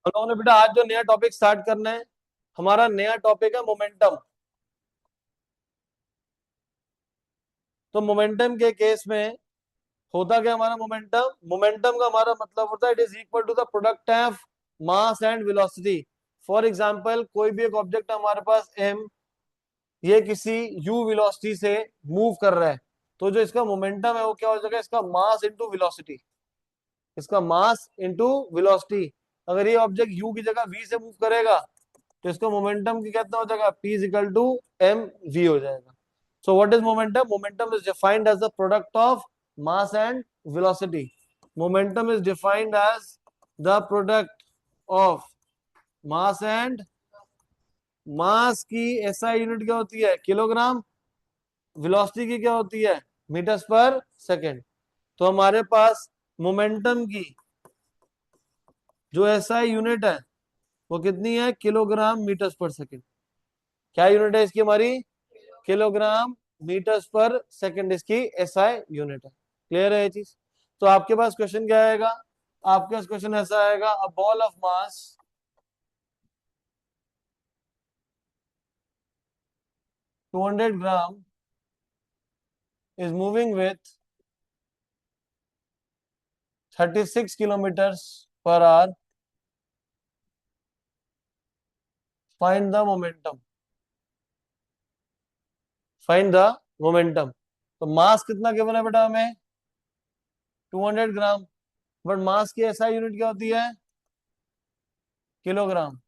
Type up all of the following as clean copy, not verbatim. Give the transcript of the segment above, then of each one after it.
हम लोगों ने बेटा आज जो नया टॉपिक स्टार्ट करना है, हमारा नया टॉपिक है मोमेंटम। तो मोमेंटम के केस में होता क्या हमारा मोमेंटम, मोमेंटम का हमारा मतलब होता है it is equal to the product of mass and velocity. For example कोई भी एक ऑब्जेक्ट हमारे पास एम, ये किसी यू वेलोसिटी से मूव कर रहा है, तो जो इसका मोमेंटम है वो क्या हो जाएगा, इसका मास इंटू वेलोसिटी। इसका मास इंटू वेलोसिटी। अगर ये ऑब्जेक्ट यू की जगह वी से मूव करेगा तो इसका मोमेंटम की कितना हो जाएगा, P is equal to M V हो जाएगा। So what is momentum, momentum is defined as the product of mass and velocity. Momentum is defined as the product of mass and, mass की SI unit क्या होती है, kilogram. Velocity की क्या होती है, मीटर्स पर सेकेंड। तो हमारे पास मोमेंटम की जो एसआई यूनिट है वो कितनी है, किलोग्राम मीटर्स पर सेकेंड। क्या यूनिट है इसकी हमारी, किलोग्राम मीटर्स पर सेकेंड इसकी एसआई यूनिट है। क्लियर है ये चीज। तो आपके पास क्वेश्चन क्या आएगा, आपके पास क्वेश्चन ऐसा आएगा, a ball of mass 200 gram is moving with 36 kilometers per hour. Find the momentum. Find the momentum. तो मास कितना गिवन है बेटा हमें, 200 ग्राम। बट मास की एसआई यूनिट क्या होती है, किलोग्राम।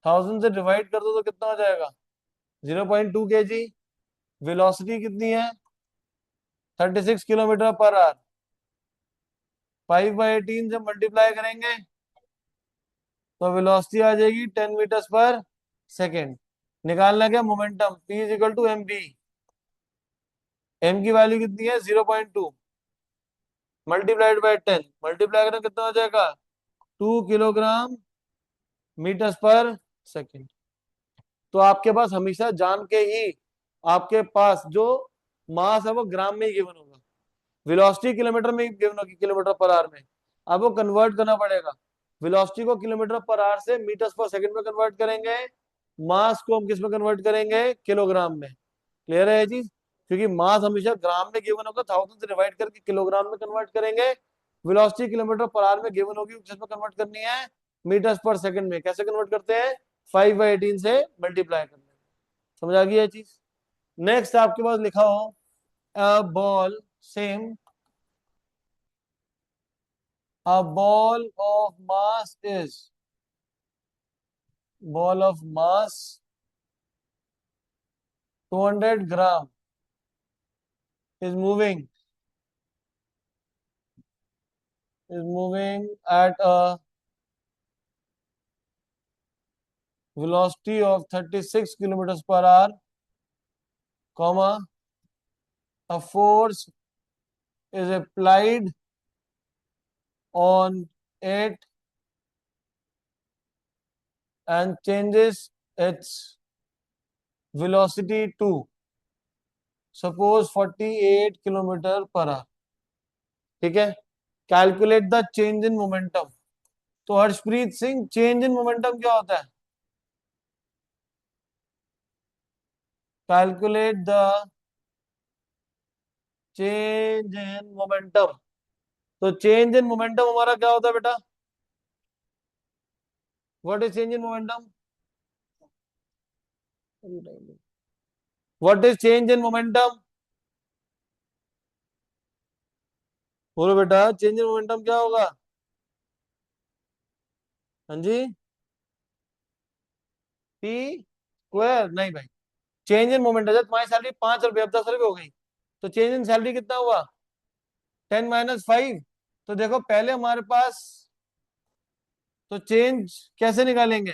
1000 से डिवाइड कर दो तो कितना हो जाएगा, 0.2 kg। वेलोसिटी कितनी है, 36 किलोमीटर पर आवर। 5/18 से मल्टीप्लाई करेंगे तो वेलोसिटी आ जाएगी 10 मीटर्स पर सेकेंड। निकालना क्या, momentum, P is equal to m v. M की वैल्यू कितनी है, 0.2 मल्टीप्लाइड बाय 10, मल्टीप्लाई करें कितना हो जाएगा, 2 किलोग्राम मीटर्स पर सेकेंड। तो आपके पास हमेशा जान के ही, आपके पास जो मास है वो ग्राम में ही गिवन होगा, वेलोसिटी किलोमीटर में गिवन होगी, किलोमीटर पर आवर में। अब वो कन्वर्ट करना पड़ेगा, वेलोसिटी को किलोमीटर पर आवर से मीटर्स पर सेकंड में कन्वर्ट करेंगे, मास को हम किस में कन्वर्ट करेंगे, किलोग्राम में। क्लियर है ये चीज, क्योंकि मास हमेशा ग्राम में गिवन होगा, 1000 से डिवाइड करके किलोग्राम में कन्वर्ट करेंगे। वेलोसिटी किलोमीटर पर आवर में गिवन होगी, किसमें कन्वर्ट करनी है, मीटर्स पर सेकंड में। कैसे कन्वर्ट करते हैं, 5/18 से मल्टीप्लाई करने में। समझ आ गई ये चीज। नेक्स्ट आपके पास लिखा हो, a ball, same, a ball of mass 200 gram is moving at a velocity of 36 kilometers per hour, comma, a force is applied on it and changes its velocity to suppose 48 kilometre per hour. ठीक है, calculate the change in momentum. तो Harshpreet Singh, change in momentum क्या होता है, calculate the change in momentum. तो change in momentum हमारा क्या होता है बेटा, what is change in momentum, what is change in momentum, बोलो बेटा, चेंज इन मोमेंटम क्या होगा। हाँ जी, टी स्क्वायर नहीं भाई, चेंज इन मोमेंटम, जब तुम्हारी सैलरी 5 रुपये अब 10 रुपये हो गई, तो चेंज इन सैलरी कितना हुआ, 10 - 5। तो देखो पहले हमारे पास, तो चेंज कैसे निकालेंगे,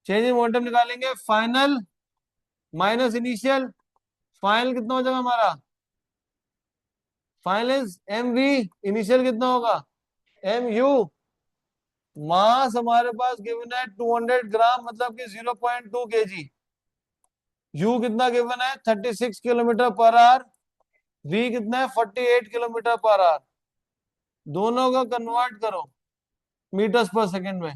चेंज इन मोमेंटम निकालेंगे, फाइनल माइनस इनिशियल। फाइनल कितना हो जाएगा हमारा, final is m v, initial कितना होगा, एम यू। मास हमारे पास गिवन है 200 ग्राम, मतलब कि 0.2 kg। यू कितना गिवन है, 36 किलोमीटर पर आवर। वी कितना है, 48 किलोमीटर पर आवर। दोनों का कन्वर्ट करो, मीटर्स पर सेकेंड में,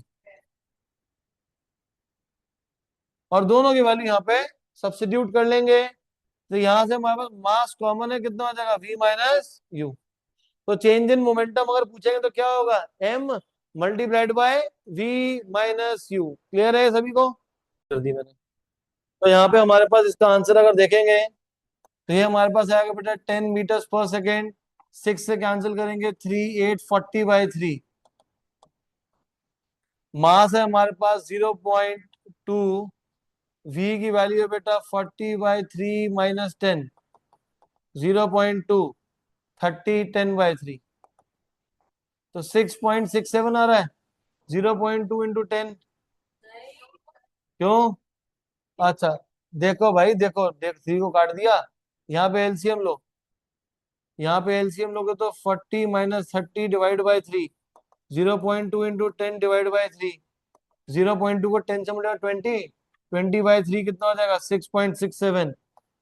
और दोनों की वैल्यू यहाँ पे सब्स्टिट्यूट कर लेंगे। तो यहां से हमारे पास मास कॉमन है, कितना हो जाएगा v माइनस यू। तो चेंज इन मोमेंटम अगर पूछेंगे तो क्या होगा, m multiplied by v minus you. Clear है सभी को? कर दी मैंने। तो यहाँ पे हमारे पास इसका आंसर अगर देखेंगे तो ये हमारे पास आएगा बेटा 10 मीटर्स पर सेकेंड। 6 से कैंसिल करेंगे 3, 8 40/3। मास है हमारे पास 0.2। v की वैल्यू है बेटा 40/3 माइनस 10, 0.2, 30 10/3। तो 6.67 आ रहा है, 0.2 × 10। क्यों? अच्छा, देखो भाई देखो, देख 3 को काट दिया, यहाँ पे एलसीएम लो, यहाँ पे एलसीएम लोगे तो 40 - 30 डिवाइड बाई 3, 0.2 × 10 डिवाइड बाई 3। 0.2 को 10 से मल्टीप्लाई 20 कितना हो जाएगा, 6.67।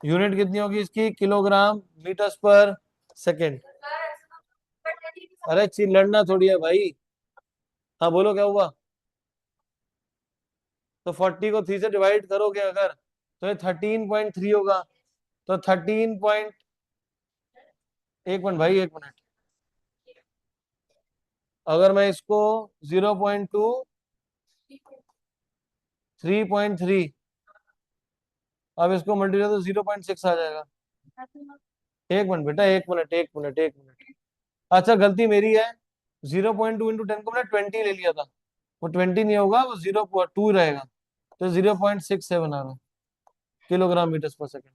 यूनिट कितनी होगी इसकी, किलोग्राम मीटर्स पर सेकेंड। अरे लड़ना थोड़ी है भाई। हाँ बोलो क्या हुआ। तो 40 को 3 से डिवाइड करोगे अगर, तो ये 13.3 होगा। तो 13 पॉइंट, एक मिनट भाई, एक मिनट। अगर मैं इसको 0.2, 3.3, अब इसको मल्टीप्लाई तो 0.6 आ जाएगा। एक मिनट बेटा, एक मिनट, एक मिनट, एक मिनट। अच्छा गलती मेरी है, 0.2 × 10 को मैंने 20 ले लिया था। वो 20 नहीं होगा, वो 0.2 रहेगा। तो 0.67 आ रहा है किलोग्राम मीटर पर सेकेंड।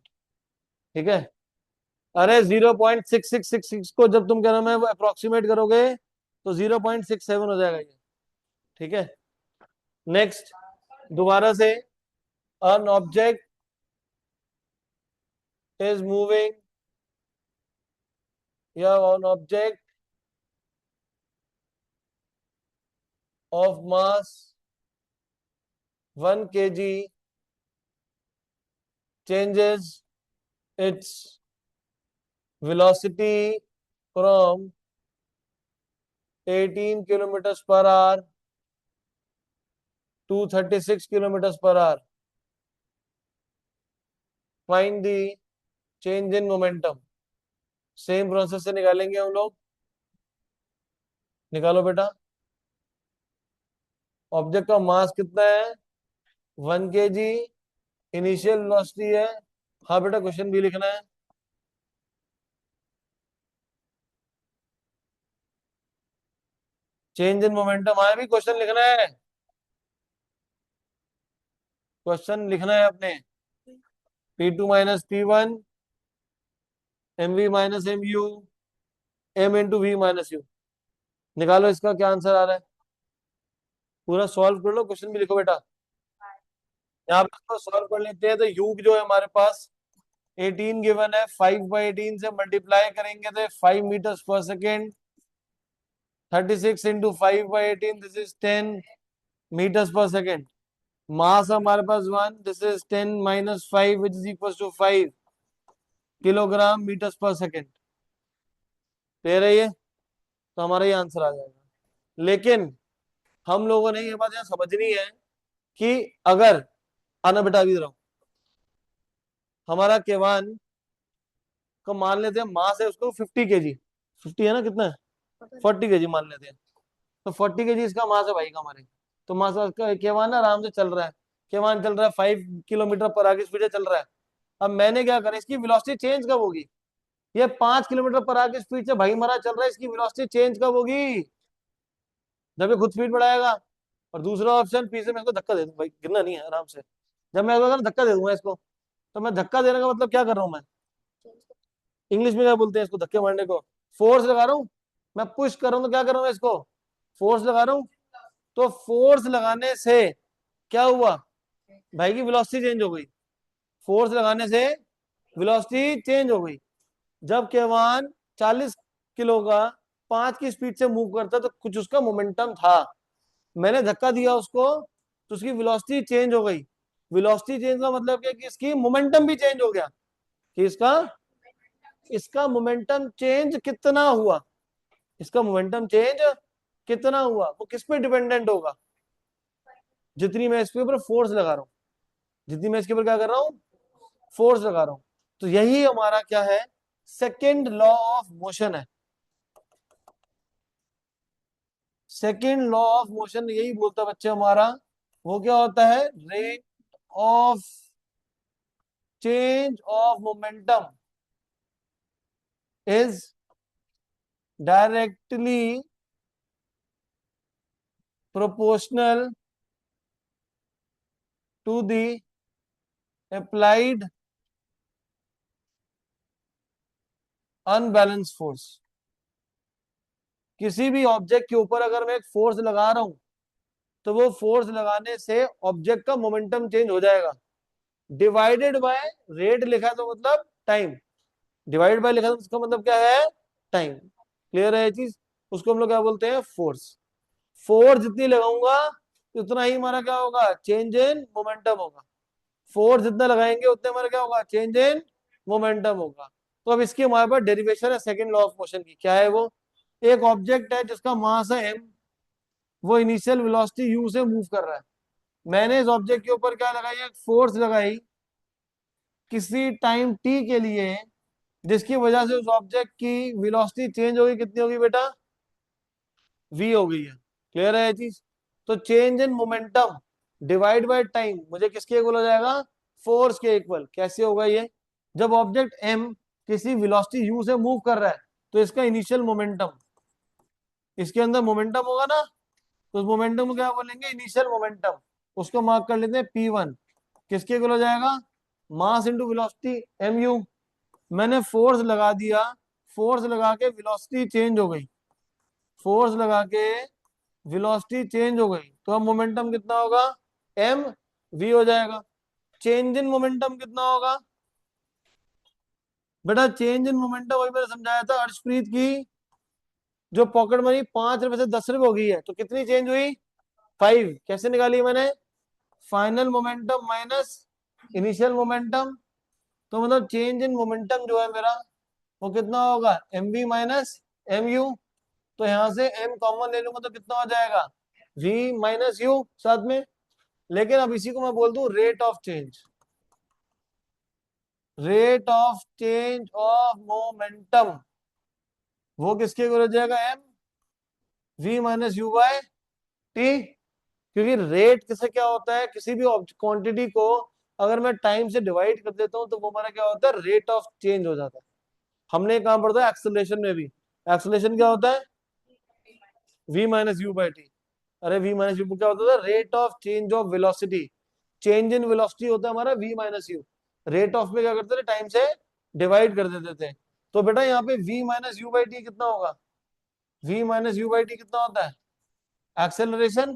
ठीक है। अरे 0.6666 को जब तुम क्या नाम है अप्रोक्सीमेट करोगे तो 0.67 हो जाएगा ये। ठीक है। नेक्स्ट, दोबारा से, an object is moving, या an object of mass 1 kg changes its velocity from 18 kilometers per hour to 36 kilometers per hour. Find the change in momentum. Same process से निकालेंगे हम लोग। निकालो बेटा। ऑब्जेक्ट का मास कितना है, 1 kg, इनिशियल वेलोसिटी है। हाँ बेटा, क्वेश्चन भी लिखना है। चेंज इन मोमेंटम, हाँ भी क्वेश्चन लिखना है, क्वेश्चन लिखना है अपने। P2 minus P1, mv minus mu, m × v - u। निकालो इसका क्या आंसर आ रहा है, पूरा सॉल्व कर लो, क्वेश्चन भी लिखो बेटा। यहाँ पे इसको सॉल्व कर लेते हैं। तो u जो है हमारे पास 18 गिवन है, 5/18 से मल्टीप्लाई करेंगे तो 5 metres per second. 36 × 5/18, this is 10 metres per second. Mass हमारे पास 1, this is 10 - 5 which is equal to 5 kilogram metres per second. Clear है ये? तो हमारा ये आंसर आ जाएगा। लेकिन हम लोगों ने ये बात यहाँ समझनी है कि अगर, आना बेटा अभी रहो, हमारा केवान को मान लेते हैं मास है उसको 50 kg, 50 है ना, कितना है 40 kg मान लेते हैं। तो 40 kg इसका मास है भाई का हमारे। तो मास का केवान आराम से चल रहा है, केवान चल रहा है 5 किलोमीटर पर आवर की स्पीड से चल रहा है। अब मैंने क्या करा, इसकी वेलोसिटी चेंज कब होगी, ये 5 किलोमीटर पर आवर की स्पीड से भाई मरा चल रहा है, इसकी वेलोसिटी चेंज कब होगी, जब ये खुद स्पीड बढ़ाएगा। और दूसरा ऑप्शन, पीछे मैं इसको धक्का दे दूं, भाई गिरना नहीं है, आराम से। जब मैं अगर धक्का दे दूंगा इसको, तो मैं धक्का देने का मतलब क्या कर रहा हूं मैं, इंग्लिश में क्या बोलते हैं इसको, धक्के मारने को, फोर्स लगा रहा हूं। मैं पुश कर रहा हूं तो क्या कर रहा हूं, इसको फोर्स लगा रहा हूं। तो फोर्स लगाने से क्या हुआ, भाई की वेलोसिटी चेंज हो गई। फोर्स लगाने से वेलोसिटी चेंज हो गई। जब केवान 40 किलो का 5 की स्पीड से मूव करता तो कुछ उसका मोमेंटम था, मैंने धक्का दिया उसको तो उसकी वेलोसिटी चेंज हो गई। वेलोसिटी चेंज का मतलब क्या कि इसकी मोमेंटम भी चेंज हो गया। कि इसका इसका मोमेंटम चेंज कितना हुआ, इसका मोमेंटम चेंज कितना हुआ वो किस पे डिपेंडेंट होगा, जितनी मैं इसके ऊपर फोर्स लगा रहा हूँ, जितनी मैं इसके ऊपर क्या कर रहा हूँ, फोर्स लगा रहा हूँ। तो यही हमारा क्या है, सेकेंड लॉ ऑफ मोशन है। सेकेंड लॉ ऑफ मोशन यही बोलता है बच्चे हमारा, वो क्या होता है, rate of change of momentum is directly proportional to the applied unbalance force. किसी भी ऑब्जेक्ट के ऊपर अगर मैं एक फोर्स लगा रहा हूं, तो वो फोर्स लगाने से ऑब्जेक्ट का मोमेंटम चेंज हो जाएगा। डिवाइडेड बाय रेट लिखा तो मतलब टाइम, डिवाइड बाय लिखा तो उसका मतलब क्या है, टाइम। क्लियर है ये चीज, उसको हम लोग क्या बोलते हैं, फोर्स। फोर्स जितनी लगाऊंगा उतना ही हमारा क्या होगा, चेंज इन मोमेंटम होगा। फोर्स जितना लगाएंगे उतने हमारा क्या होगा, चेंज इन मोमेंटम होगा। तो अब इसकी हमारे पास डेरिवेशन है सेकंड लॉ ऑफ मोशन की, क्या है वो, एक ऑब्जेक्ट है जिसका मास है m, वो इनिशियल वेलोसिटी u से मूव कर रहा है। मैंने इस ऑब्जेक्ट के ऊपर क्या लगाई, एक फोर्स लगाई किसी टाइम t के लिए, जिसकी वजह से उस ऑब्जेक्ट की वेलोसिटी चेंज होगी, कितनी होगी बेटा, v हो गई है। क्लियर है ये चीज। तो change in momentum divide by time मुझे किसके इक्वल हो जाएगा, फोर्स के इक्वल। कैसे होगा ये, जब ऑब्जेक्ट m किसी वेलोसिटी u से मूव कर रहा है, तो इसका इनिशियल मोमेंटम, इसके अंदर मोमेंटम होगा ना, तो उस मोमेंटम को क्या बोलेंगे, इनिशियल मोमेंटम। उसको मार्क कर लेते हैं P1। किसके इक्वल हो जाएगा, मास इंटू वेलोसिटी mu। मैंने फोर्स लगा दिया, फोर्स लगा के वेलोसिटी चेंज हो गई, फोर्स लगा के वेलोसिटी चेंज हो गई, तो अब मोमेंटम कितना होगा, m v हो जाएगा। चेंज इन मोमेंटम कितना होगा बेटा, चेंज इन मोमेंटम वही मैंने समझाया था, अर्शप्रीत की जो पॉकेट मनी 5 रुपए से 10 रुपए हो गई है, तो कितनी चेंज हुई, 5। कैसे निकाली मैंने, final momentum minus initial momentum. तो मतलब चेंज इन मोमेंटम जो है मेरा, वो कितना होगा, m we minus M u. तो यहां से m कॉमन ले लूंगा तो कितना हो जाएगा, v माइनस यू साथ में। लेकिन अब इसी को मैं बोल दूं rate of change, rate of change of momentum, वो किसके इक्वल हो जाएगा, m v minus u by t. क्योंकि रेट किसे क्या होता है, किसी भी क्वांटिटी को अगर मैं टाइम से डिवाइड कर देता हूं तो वो हमारा क्या होता है, रेट ऑफ चेंज हो जाता है। हमने कहां पढ़ा था, एक्सेलरेशन में भी। एक्सेलरेशन क्या होता है, v minus you by T. अरे v माइनस यू क्या होता था, rate of change of velocity. Change in velocity होता है हमारा v minus you. Rate of में क्या करते थे, टाइम से डिवाइड कर देते थे। तो बेटा यहाँ पे v minus you by T कितना होगा, v minus you by T कितना होता है, एक्सेलरेशन।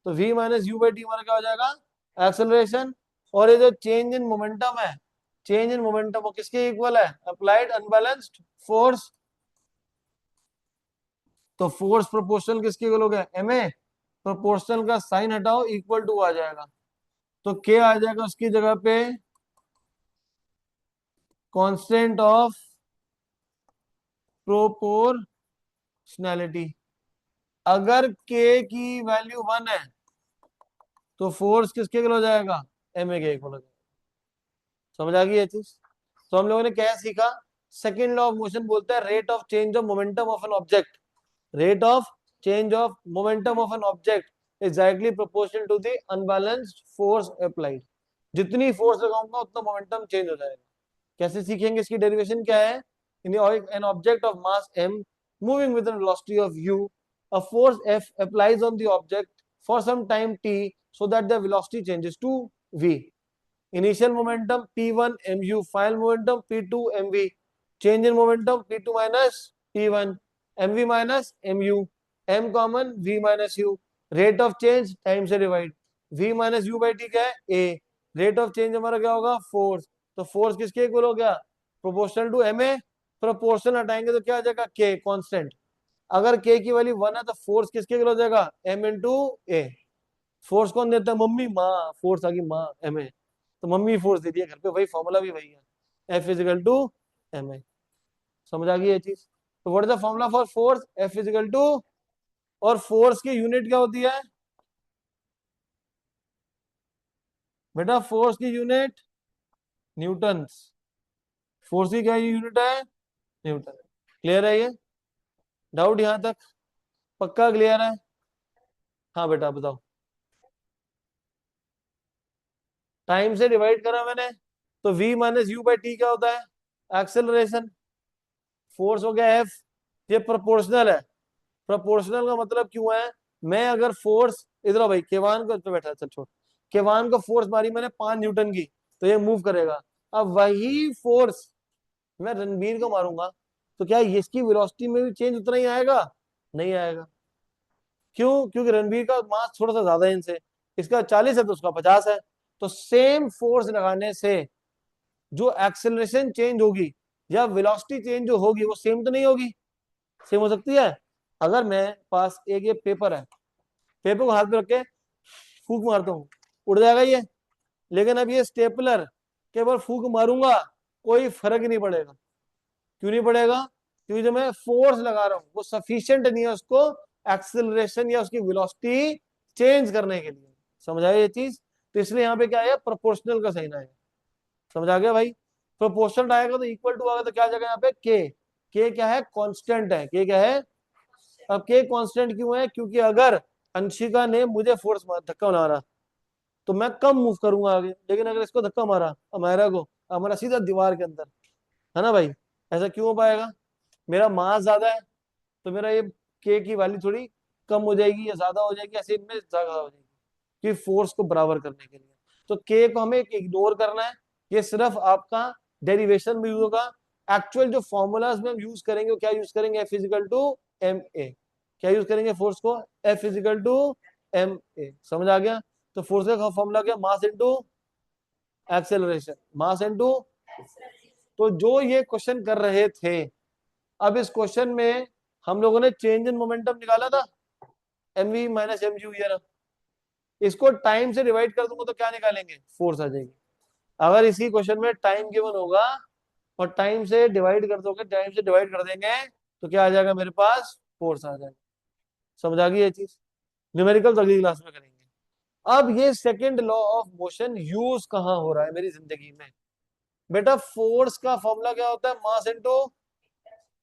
तो v minus you by T हमारा क्या हो जाएगा, एक्सेलरेशन। और ये जो चेंज इन मोमेंटम है, चेंज इन मोमेंटम वो किसके इक्वल है, अप्लाइड अनबैलेंस्ड फोर्स। तो फोर्स प्रोपोर्शनल किसके इक्वल हो गया, एम ए। प्रोपोर्शनल का साइन हटाओ, इक्वल टू आ जाएगा। तो के आ जाएगा उसकी जगह पे कांस्टेंट ऑफ प्रोपोर्शनैलिटी। अगर के की वैल्यू 1 है तो फोर्स किसके इक्वल हो जाएगा, एम ए के इक्वल हो जाएगा। समझ आ गई ये चीज। तो हम लोगों ने क्या सीखा, सेकेंड लॉ ऑफ मोशन बोलता है rate of change of momentum of an object, rate of change of momentum of an object is directly proportional to the unbalanced force applied. जितनी फोर्स लगाऊंगा उतना मोमेंटम चेंज हो जाएगा। कैसे सीखेंगे, इसकी डेरिवेशन क्या है, in an object of mass m moving with a velocity of u, a force F applies on the object for some time t so that the velocity changes to v. Initial momentum p1 mu, final momentum p2 mv, change in momentum p2 minus p1 mv minus mu, m common v minus u, rate of change time से divide, v minus u by t क्या है, a, rate of change हमारा क्या होगा, force. तो force किसके equal हो गया, proportional to M a. Proportional हटाएंगे तो क्या आ जाएगा, के कांस्टेंट। अगर के की वैल्यू 1 है तो फोर्स किसके इक्वल हो जाएगा, एम इंटू ए। फोर्स कौन देता है, मम्मी, माँ, फोर्स आ गई माँ एम ए, तो मम्मी फोर्स दे दिया घर पे, वही फॉर्मूला भी वही है, F is equal to M A. समझ आ गई ये चीज। तो what is the formula for force, F is equal to और फोर्स की यूनिट क्या होती है बेटा? फोर्स की यूनिट न्यूटन। फोर्स की क्या यूनिट है? न्यूटन। क्लियर है ये? डाउट यहां तक? पक्का क्लियर है? हाँ बेटा बताओ। टाइम से डिवाइड करा मैंने, तो v minus you by T क्या होता है? एक्सेलरेशन। फोर्स हो गया एफ। ये प्रोपोर्शनल है। प्रोपोर्शनल का मतलब क्यों है? मैं अगर फोर्स, इधर आओ भाई, केवान को पे बैठा है, चल छोड़। केवान को फोर्स मारी मैंने 5 न्यूटन की, तो ये मूव करेगा। अब वही फोर्स मैं रणबीर को मारूंगा, तो क्या इसकी वेलोसिटी में भी चेंज उतना ही आएगा? नहीं आएगा। क्यों? क्योंकि रणबीर का मास थोड़ा सा ज्यादा है इनसे, इसका 40 है तो उसका 50 है। तो सेम फोर्स लगाने से जो एक्सेलरेशन चेंज होगी या वेलोसिटी चेंज जो होगी वो सेम तो नहीं होगी? सेम हो सकती है। अगर मैं पास एक ये पेपर है, पेपर को हाथ में रख के फूंक मारता हूँ, उड़ जाएगा ये। लेकिन अब ये स्टेपलर, केवल फूंक मारूंगा, कोई फर्क ही नहीं पड़ेगा। क्यों नहीं पड़ेगा? क्योंकि जो मैं फोर्स लगा रहा हूँ वो सफिशिएंट नहीं है उसको एक्सेलरेशन या उसकी वेलोसिटी चेंज करने के लिए। समझ आया ये चीज? तो इसलिए यहाँ पे क्या है, प्रोपोर्शनल का सही ना है। समझ आ गया भाई? प्रोपोर्शनल आएगा तो इक्वल टू आएगा, तो क्या आ जाएगा यहाँ पे? के क्या है? कांस्टेंट है। के क्या है? अब के कांस्टेंट क्यों है? क्योंकि अगर अंशिका ने मुझे फोर्स मार, धक्का मारा, तो मैं कम मूव करूंगा आगे। लेकिन अगर इसको धक्का मारा, अमायरा को, हमारा सीधा दीवार के अंदर, है ना भाई? ऐसा क्यों हो पाएगा? मेरा मास ज्यादा है, तो मेरा ये के की वैल्यू थोड़ी कम हो जाएगी या ज्यादा हो जाएगी, ऐसे इनमें ज्यादा हो जाएगी, कि फोर्स को बराबर करने के लिए। तो के को हमें इग्नोर करना है। ये सिर्फ आपका डेरिवेशन में यूज होगा। एक्चुअल जो फॉर्मूलाज में हम यूज करेंगे वो क्या यूज करेंगे? F is equal to M A. क्या यूज करेंगे फोर्स को? F is equal to M A. समझ आ गया? तो फोर्स का फॉर्मूला क्या? Mass into acceleration. Mass into, तो जो ये क्वेश्चन कर रहे थे, अब इस क्वेश्चन में हम लोगों ने चेंज इन मोमेंटम निकाला था, M we minus M U. इसको टाइम से डिवाइड कर दूंगा तो क्या निकालेंगे? फोर्स आ जाएगी। अगर इसी क्वेश्चन में टाइम गिवन होगा और टाइम से डिवाइड कर दोगे, टाइम से डिवाइड कर देंगे, तो क्या आ जाएगा मेरे पास? फोर्स आ जाएगा। समझ आ गई ये चीज? न्यूमेरिकल तो अगली क्लास में करेंगे। अब ये second law of motion use कहां हो रहा है मेरी जिंदगी में? बेटा फोर्स का फॉर्मूला क्या होता है? मास इनटू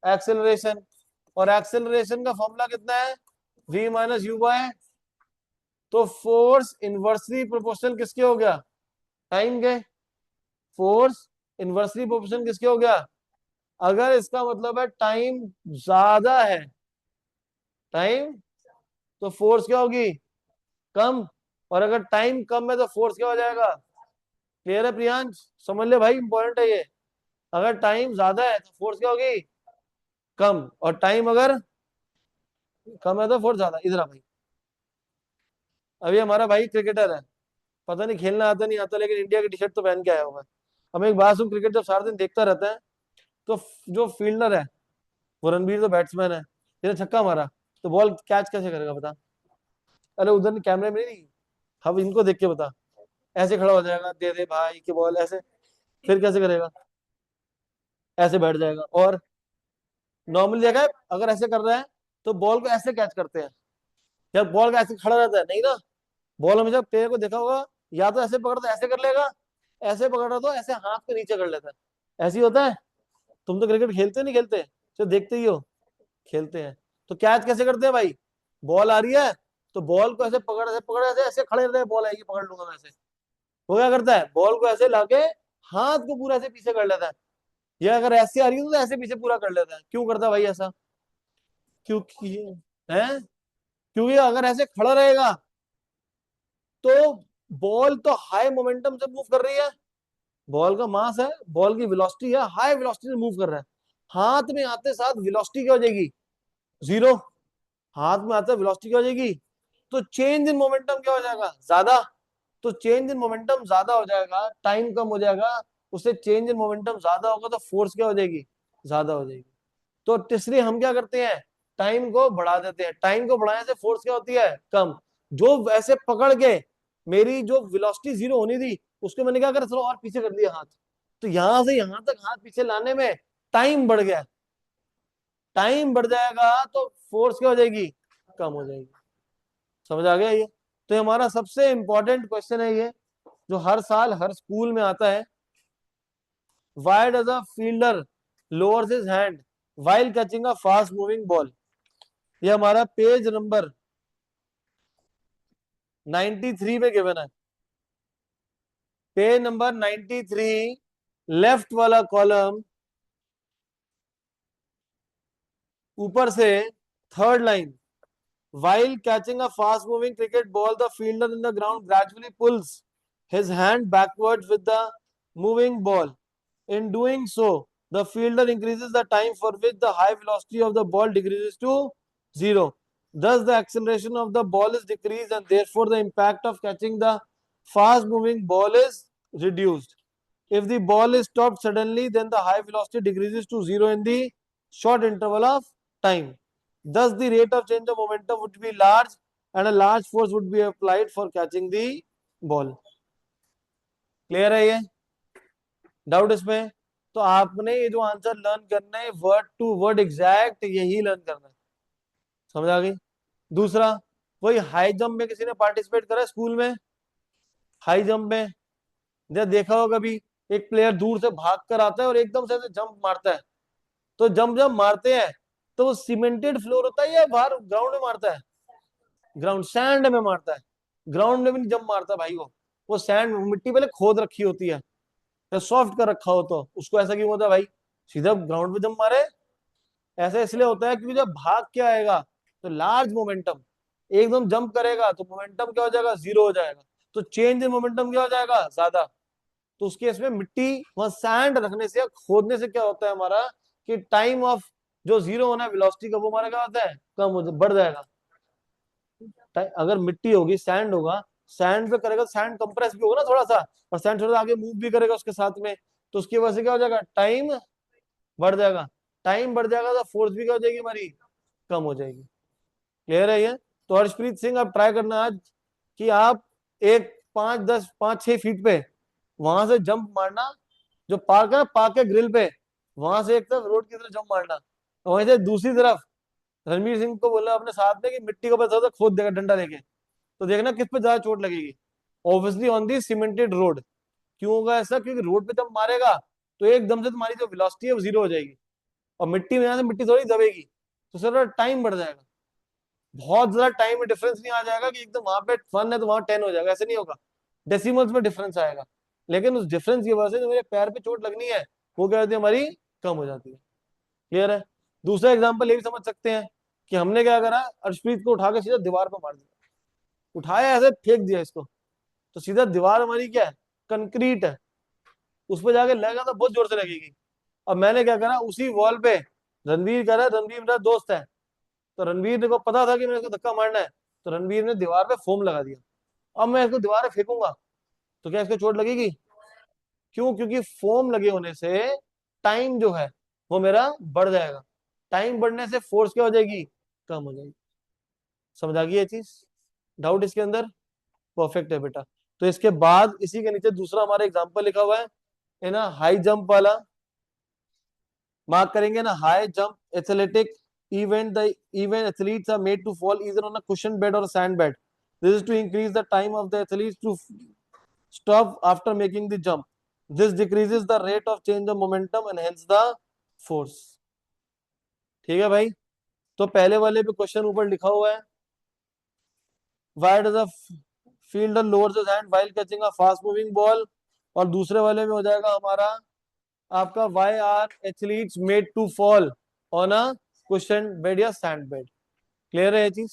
एक्सेलरेशन। और एक्सेलरेशन का फॉर्मूला कितना है? v माइनस यू बाय, तो फोर्स इनवर्सली प्रोपोर्शनल किसके हो गया? टाइम के। फोर्स इनवर्सली प्रोपोर्शनल किसके हो गया? अगर इसका मतलब है टाइम ज्यादा है, टाइम, तो फोर्स क्या होगी? कम। और अगर टाइम कम है तो फोर्स क्या हो जाएगा? क्लियर है प्रियांश? समझ ले भाई, इंपॉर्टेंट है ये। अगर टाइम ज्यादा है तो फोर्स क्या होगी? कम। और टाइम अगर कम है तो फोर्स ज्यादा। इधर आ भाई, अभी हमारा भाई क्रिकेटर है, पता नहीं खेलना आता नहीं आता, लेकिन इंडिया की टी शर्ट तो पहन के आया हुआ है। हमें एक बात सुन, क्रिकेट जब सारा दिन देखता रहता है, तो जो फील्डर है, वो रणबीर तो बैट्समैन है, जिसने छक्का मारा, तो बॉल कैच कैसे करेगा बता? अरे उधर कैमरे में नहीं, हम इनको देख के बता। ऐसे खड़ा हो जाएगा, दे दे भाई की बॉल, ऐसे। फिर कैसे करेगा? ऐसे बैठ जाएगा। और नॉर्मली जगह अगर ऐसे कर रहा है, तो बॉल को ऐसे कैच करते हैं, या बॉल का ऐसे खड़ा रहता है? नहीं ना। बॉल हमेशा प्लेयर को देखा होगा, या तो ऐसे पकड़ता है ऐसे कर लेगा, ऐसे पकड़ रहा तो ऐसे हाथ को नीचे कर लेता है। ऐसे ही होता है। तुम तो क्रिकेट खेलते नहीं खेलते? तो देखते ही हो। खेलते हैं। तो कैच कैसे करते हैं भाई? बॉल आ रही है, तो बॉल को ऐसे पकड़, ऐसे पकड़, ऐसे ऐसे खड़े रहते हैं, बॉल आएगी पकड़ लूंगा मैं ऐसे। वो क्या करता है? बॉल को ऐसे लाके हाथ को पूरा ऐसे पीछे कर लेता है। या अगर ऐसे आ रही है तो ऐसे पीछे पूरा कर लेता है। क्यों करता है भाई ऐसा? क्योंकि है, क्योंकि अगर ऐसे खड़ा रहेगा तो बॉल तो हाई मोमेंटम से मूव कर रही है, बॉल का मास है, बॉल की वेलोसिटी है, हाई वेलोसिटी से मूव कर रहा है। हाथ में आते साथ वेलोसिटी क्या हो जाएगी? जीरो। हाथ में आते वेलोसिटी क्या हो जाएगी? तो चेंज इन मोमेंटम क्या हो जाएगा? ज्यादा। तो चेंज इन मोमेंटम ज्यादा हो जाएगा, टाइम कम हो जाएगा, उससे चेंज इन मोमेंटम ज्यादा होगा, तो फोर्स क्या हो जाएगी? ज्यादा हो जाएगी। तो तीसरी हम क्या करते हैं? टाइम को बढ़ा देते हैं। टाइम को बढ़ाने से फोर्स क्या होती है? कम। जो वैसे पकड़ के मेरी जो वेलोसिटी जीरो होनी थी, उसको मैंने क्या करा? थोड़ा और पीछे कर दिया हाथ, तो यहां से यहां तक हाथ पीछे लाने में टाइम बढ़ गया। टाइम बढ़ जाएगा तो फोर्स क्या हो जाएगी? कम हो जाएगी। समझ आ गया ये? तो ये हमारा सबसे इंपॉर्टेंट क्वेश्चन है ये, जो हर साल हर स्कूल में आता है। Why does a fielder lowers his hand while catching a fast moving ball? ये हमारा पेज नंबर 93 में गिवन है। पेज नंबर 93, लेफ्ट वाला कॉलम, ऊपर से third line. While catching a fast moving cricket ball, the fielder in the ground gradually pulls his hand backwards with the moving ball. In doing so, the fielder increases the time for which the high velocity of the ball decreases to zero. Thus, the acceleration of the ball is decreased, and therefore the impact of catching the fast moving ball is reduced. If the ball is stopped suddenly, then the high velocity decreases to zero in the short interval of time. Thus, the rate of change of momentum would be large, and a large force would be applied for catching the ball. Clear है ये? Doubt इसमें? तो आपने ये जो answer learn करना है, word to word exact यही लर्न करना है। समझ आ गई? दूसरा, कोई हाई जंप में किसी ने पार्टिसिपेट करा स्कूल में? हाई जंप में जब देखा होगा कभी, एक प्लेयर दूर से भाग कर आता है और एकदम से जंप मारता है। तो जंप जब मारते हैं तो वो सीमेंटेड फ्लोर होता है या बाहर ग्राउंड में मारता है? ग्राउंड सैंड में मारता है। ग्राउंड में भी नहीं जंप मारता भाई, वो सैंड मिट्टी पहले खोद रखी होती है, सॉफ्ट कर रखा हो, तो उसको ऐसा क्यों होता है भाई, सीधा ग्राउंड पे जंप मारे? ऐसा इसलिए होता है क्योंकि जब भाग के आएगा तो लार्ज मोमेंटम, एकदम जंप करेगा तो मोमेंटम क्या हो जाएगा, जीरो हो जाएगा। तो चेंज इन मोमेंटम क्या हो जाएगा, ज्यादा। तो उस केस में मिट्टी वहां सैंड रखने से या खोदने से क्या होता है हमारा, कि टाइम ऑफ जो जीरो होना है वेलोसिटी का, वो हमारा क्या होता है, कम हो बढ़ जाएगा। अगर मिट्टी होगी, सैंड होगा, सैंड पे करेगा, सैंड कंप्रेस भी होगा ना थोड़ा सा, और सैंड थोड़ा सा आगे मूव भी करेगा उसके साथ में, तो उसकी वजह से क्या हो जाएगा, टाइम बढ़ जाएगा। टाइम बढ़ जाएगा तो फोर्स भी क्या हो जाएगी हमारी, कम हो जाएगी। क्लियर है ये? तो हर्षप्रीत सिंह, आप ट्राई करना आज कि आप एक 5-10-5-6 फीट पे वहां से जंप मारना, जो पार्क है पार्क के ग्रिल पे, वहां से एक तरफ रोड की तरफ जंप मारना, और वहीं से दूसरी तरफ रणवीर सिंह को बोला अपने साथ में कि मिट्टी को पता खोद देगा डंडा लेके, तो देखना किस पे ज्यादा चोट लगेगी। Obviously on the cemented road. क्यों होगा ऐसा, क्योंकि रोड पे जब मारेगा तो एकदम से तुम्हारी जो वेलोसिटी है वो जीरो हो जाएगी, और मिट्टी में यहाँ से मिट्टी थोड़ी दबेगी, तो सर टाइम बढ़ जाएगा। बहुत ज्यादा टाइम में डिफरेंस नहीं आ जाएगा कि एकदम वहां पे 1 है तो वहां 10 हो जाएगा, ऐसे नहीं होगा। डेसिमल्स में डिफरेंस आएगा, लेकिन उस डिफरेंस की वजह से जो मेरे पैर पे चोट लगनी है वो क्या होती है हमारी, कम हो जाती है। क्लियर है? दूसरा एग्जाम्पल ये भी समझ सकते हैं कि हमने क्या करा, अर्शप्रीत को उठा के सीधा दीवार पर मार दिया, उठाया ऐसे फेंक दिया इसको, तो सीधा दीवार हमारी क्या है, कंक्रीट है, उस पर जाके लगेगा तो बहुत जोर से लगेगी। अब मैंने क्या करा, उसी वॉल पे रणवीर कह रहा है, रणवीर मेरा दोस्त है, तो रणवीर ने को पता था कि मैंने इसको धक्का मारना है, तो रणवीर ने दीवार पे फोम लगा दिया। अब मैं इसको दीवार पे फेंकूंगा तो क्या इसको चोट लगेगी? क्यों? क्योंकि फोम लगे होने से टाइम जो है वो मेरा बढ़ जाएगा, टाइम बढ़ने से फोर्स क्या हो जाएगी, कम हो जाएगी। समझ आ गई ये चीज? डाउट इसके अंदर? परफेक्ट है बेटा। तो इसके बाद इसी के नीचे दूसरा हमारा एग्जांपल लिखा हुआ है ना, हाई जंप वाला। मार्क करेंगे ना, high jump athletic event, the event athletes are made to fall either on a cushion bed or a sand bed. This is to increase the time of the athletes to stop after making the jump. This decreases the rate of change of momentum and hence the force. ठीक है भाई? तो पहले वाले पे question ऊपर लिखा हुआ है, why does a fielder lowers his hand while catching a fast moving ball, और दूसरे वाले में हो जाएगा हमारा आपका why are athletes made to fall on a cushion bed या sand bed. क्लियर है ये चीज?